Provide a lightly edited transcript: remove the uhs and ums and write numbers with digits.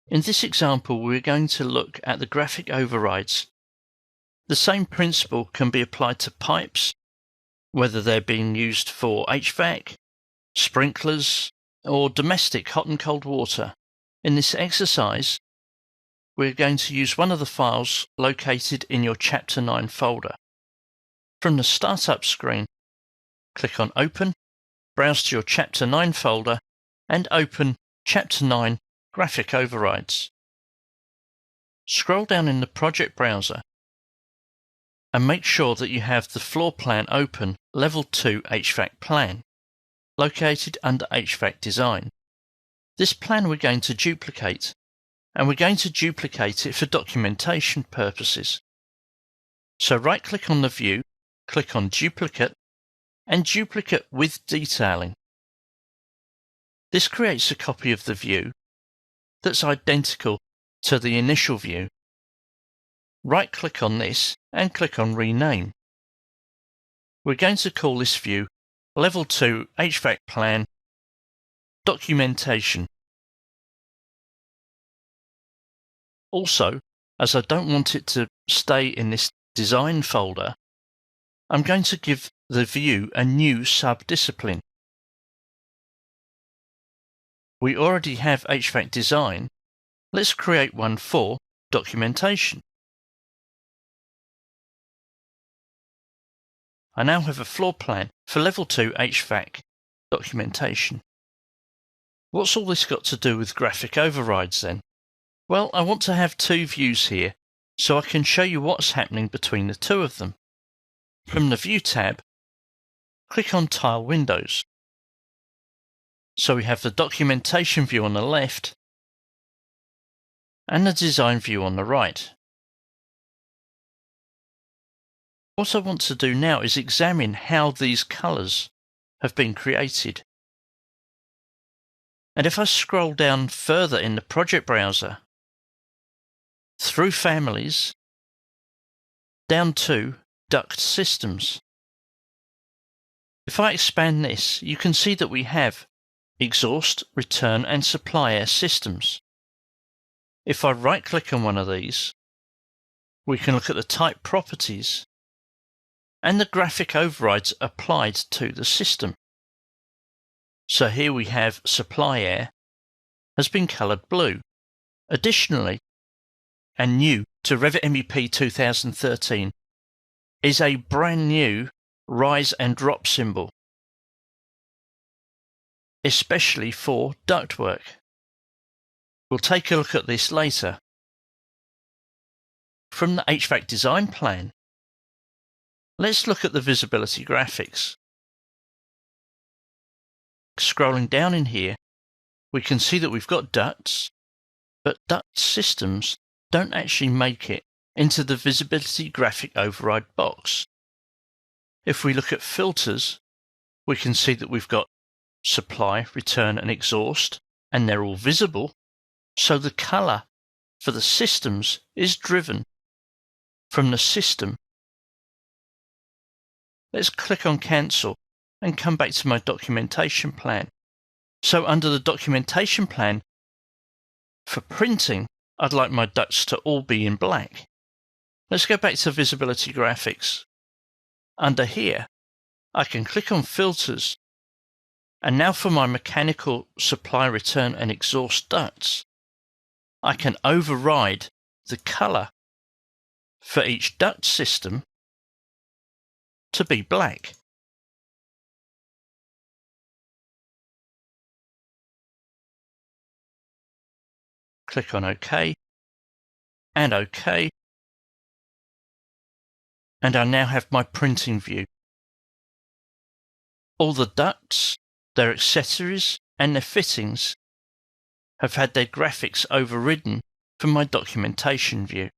In this example, we're going to look at the graphic overrides. The same principle can be applied to pipes, whether they're being used for HVAC, sprinklers, or domestic hot and cold water. In this exercise, we're going to use one of the files located in your Chapter 9 folder. From the Startup screen, click on Open, browse to your Chapter 9 folder, and open Chapter 9 Graphic Overrides. Scroll down in the project browser and make sure that you have the floor plan open Level 2 HVAC plan, located under HVAC Design. This plan we're going to duplicate, and we're going to duplicate it for documentation purposes. So right-click on the view, click on Duplicate, and Duplicate with Detailing. This creates a copy of the view that's identical to the initial view. Right-click on this and click on Rename. We're going to call this view Level 2 HVAC Plan Documentation. Also, as I don't want it to stay in this design folder, I'm going to give the view a new sub-discipline. We already have HVAC Design. Let's create one for Documentation. I now have a floor plan for Level 2 HVAC Documentation. What's all this got to do with graphic overrides then? Well, I want to have two views here so I can show you what's happening between the two of them. From the View tab, click on Tile Windows. So we have the documentation view on the left and the design view on the right. What I want to do now is examine how these colours have been created. And if I scroll down further in the project browser, through Families, down to Duct Systems. If I expand this, you can see that we have exhaust, return and supply air systems. If I right-click on one of these, we can look at the type properties and the graphic overrides applied to the system. So here we have supply air has been coloured blue. Additionally, and new to Revit MEP 2013, is a brand new rise and drop symbol, especially for ductwork. We'll take a look at this later. From the HVAC Design plan, let's look at the visibility graphics. Scrolling down in here, we can see that we've got ducts, but duct systems don't actually make it into the visibility graphic override box. If we look at filters, we can see that we've got supply, return and exhaust, and they're all visible. So the colour for the systems is driven from the system. Let's click on Cancel and come back to my documentation plan. So under the documentation plan, for printing, I'd like my ducts to all be in black. Let's go back to visibility graphics. Under here, I can click on filters, and now for my mechanical supply, return and exhaust ducts, I can override the colour for each duct system to be black. Click on OK and OK, and I now have my printing view. All the ducts, their accessories and their fittings have had their graphics overridden from my documentation view.